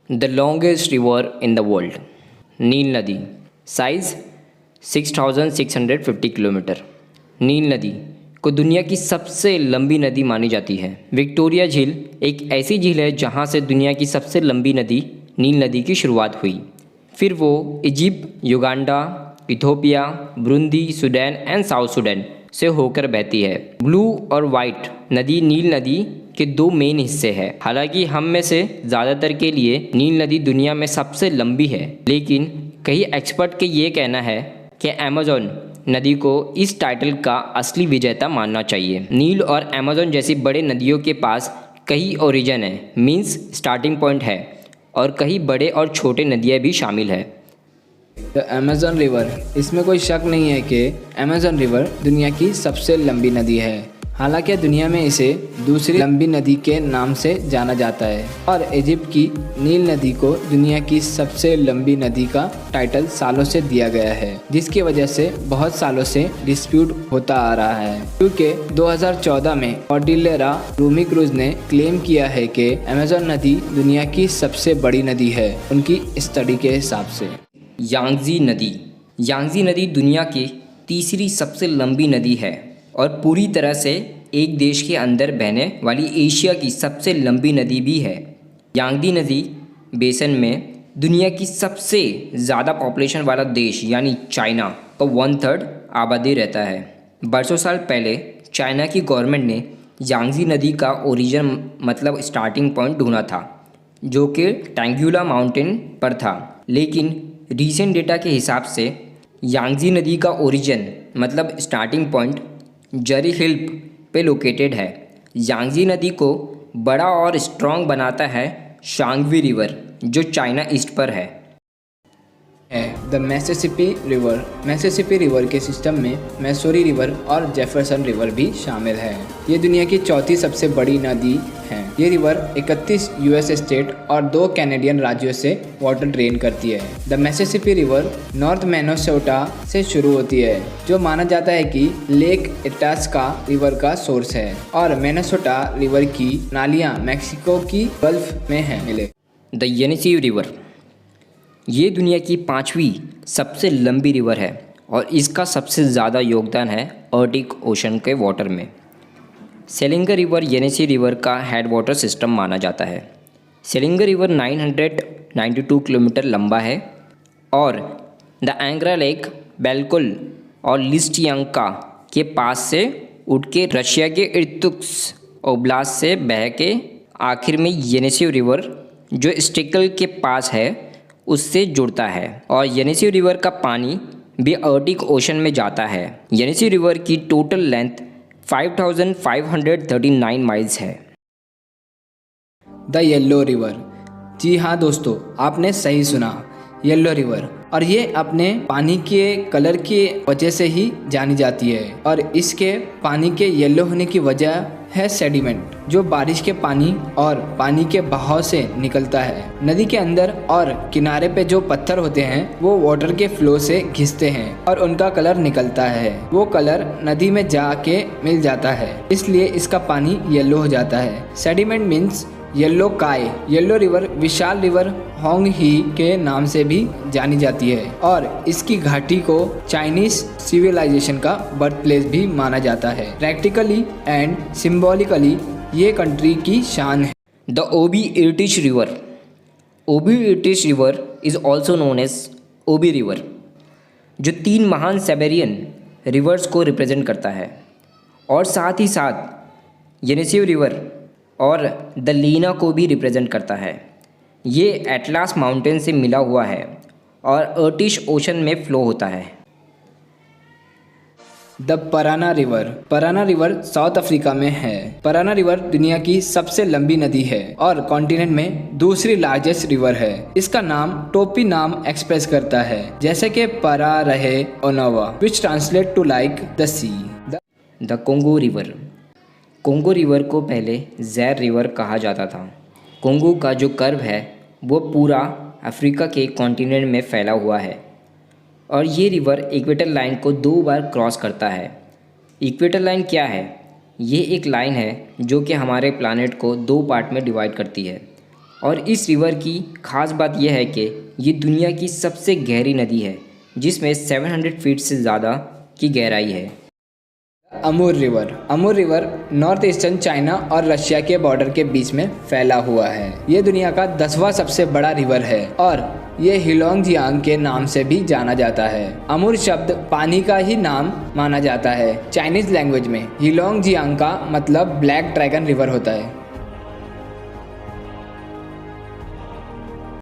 The longest river in the world, Nile नदी, size 6,650 kilometre. नील नदी को दुनिया की सबसे लंबी नदी मानी जाती है। विक्टोरिया झील एक ऐसी झील है जहाँ से दुनिया की सबसे लंबी नदी नील नदी की शुरुआत हुई। फिर वो Egypt, Uganda, Ethiopia, Burundi, Sudan and south Sudan से होकर बहती है। ब्लू और वाइट नदी नील नदी के दो मेन हिस्से हैं। हालांकि हम में से ज़्यादातर के लिए नील नदी दुनिया में सबसे लंबी है, लेकिन कई एक्सपर्ट के ये कहना है कि अमेज़न नदी को इस टाइटल का असली विजेता मानना चाहिए। नील और अमेज़न जैसी बड़े नदियों के पास कई ओरिजिन है, मीन्स स्टार्टिंग पॉइंट है, और कई बड़े और छोटे नदियाँ भी शामिल है। द अमेज़न रिवर, इसमें कोई शक नहीं है कि अमेज़न रिवर दुनिया की सबसे लंबी नदी है। हालांकि दुनिया में इसे दूसरी लंबी नदी के नाम से जाना जाता है और इजिप्ट की नील नदी को दुनिया की सबसे लंबी नदी का टाइटल सालों से दिया गया है, जिसकी वजह से बहुत सालों से डिस्प्यूट होता आ रहा है। क्योंकि 2014 में कॉर्डिलेरा रूमी क्रूज ने क्लेम किया है कि अमेज़न नदी दुनिया की सबसे बड़ी नदी है, उनकी स्टडी के हिसाब से। यांगजी नदी दुनिया की तीसरी सबसे लंबी नदी है और पूरी तरह से एक देश के अंदर बहने वाली एशिया की सबसे लंबी नदी भी है। यांगजी नदी बेसन में दुनिया की सबसे ज़्यादा पॉपुलेशन वाला देश यानी चाइना का 1/3 आबादी रहता है। बरसों साल पहले चाइना की गवर्नमेंट ने यांगजी नदी का ओरिजिन मतलब स्टार्टिंग पॉइंट ढूंढा था, जो कि टैंग्यूला माउंटेन पर था, लेकिन रीसेंट डेटा के हिसाब से यांगजी नदी का ओरिजिन मतलब स्टार्टिंग पॉइंट जरी हिल पे लोकेटेड है। यांगजी नदी को बड़ा और स्ट्रॉन्ग बनाता है शांगवी रिवर, जो चाइना ईस्ट पर है। द मैसिसिपी रिवर के सिस्टम में मैसूरी रिवर और जेफरसन रिवर भी शामिल है। ये दुनिया की चौथी सबसे बड़ी नदी है। ये रिवर 31 यूएस स्टेट और 2 कैनेडियन राज्यों से वाटर ड्रेन करती है। द मैसिसिपी रिवर नॉर्थ मिनेसोटा से शुरू होती है, जो माना जाता है कि लेक इटास्का रिवर का सोर्स है, और मिनेसोटा रिवर की नालियाँ मैक्सिको की गल्फ में हैं मिले। द येनिसी रिवर, ये दुनिया की 5वीं सबसे लंबी रिवर है और इसका सबसे ज़्यादा योगदान है आर्कटिक ओशन के वाटर में। सेलिंगर रिवर येनिसी रिवर का हेड वाटर सिस्टम माना जाता है। सेलिंगर रिवर 992 किलोमीटर लंबा है और द एंग्रा लेक, बेल्कुल और लिस्टियांका के पास से उठ के रशिया के इर्कुत्स्क ओब्लास्ट से बह के आखिर में येनिसी रिवर जो स्टिकल के पास है उससे जुड़ता है, और येनिसी रिवर का पानी भी आर्कटिक ओशन में जाता है। येनिसी रिवर की टोटल लेंथ 5,539 माइल्स है। द येलो रिवर, जी हाँ दोस्तों, आपने सही सुना, येलो रिवर, और ये अपने पानी के कलर की वजह से ही जानी जाती है, और इसके पानी के येलो होने की वजह है सेडिमेंट, जो बारिश के पानी और पानी के बहाव से निकलता है। नदी के अंदर और किनारे पे जो पत्थर होते हैं वो वाटर के फ्लो से घिसते हैं और उनका कलर निकलता है। वो कलर नदी में जाके मिल जाता है, इसलिए इसका पानी येलो हो जाता है। सेडिमेंट मीन्स येलो काय। येलो रिवर विशाल रिवर होंग ही के नाम से भी जानी जाती है और इसकी घाटी को चाइनीज सिविलाइजेशन का बर्थ प्लेस भी माना जाता है। प्रैक्टिकली एंड सिंबॉलिकली ये कंट्री की शान है। The Ob Irtysh river, Ob Irtysh river is also known as Ob river, जो 3 महान साइबेरियन रिवर्स को रिप्रेजेंट करता है, और साथ ही साथ येनिसी रिवर और द लीना को भी रिप्रेजेंट करता है। ये एटलास माउंटेन से मिला हुआ है और आर्कटिक ओशन में फ्लो होता है। The Parana river south Africa में है। पराना रिवर दुनिया की सबसे लंबी नदी है और कॉन्टिनेंट में दूसरी लार्जेस्ट रिवर है। इसका नाम टोपी नाम एक्सप्रेस करता है, जैसे कि परा रहे ओनोवा, which translate to like the sea. The Congo river, Congo river को पहले ज़ैर रिवर कहा जाता था। कोंगो का जो कर्व है वो पूरा अफ्रीका के कॉन्टिनेंट में फैला हुआ है और ये रिवर इक्वेटर लाइन को 2 बार क्रॉस करता है। इक्वेटर लाइन क्या है? ये एक लाइन है जो कि हमारे प्लानट को 2 पार्ट में डिवाइड करती है और इस रिवर की खास बात यह है कि ये दुनिया की सबसे गहरी नदी है, जिसमें 700 फीट से ज़्यादा की गहराई है। अमूर रिवर नॉर्थ ईस्टर्न चाइना और रशिया के बॉर्डर के बीच में फैला हुआ है। ये दुनिया का 10वां सबसे बड़ा रिवर है और ये हिलोंगजियांग के नाम से भी जाना जाता है। अमूर शब्द पानी का ही नाम माना जाता है। चाइनीज लैंग्वेज में हिलोंगजियांग का मतलब ब्लैक ड्रैगन रिवर होता है।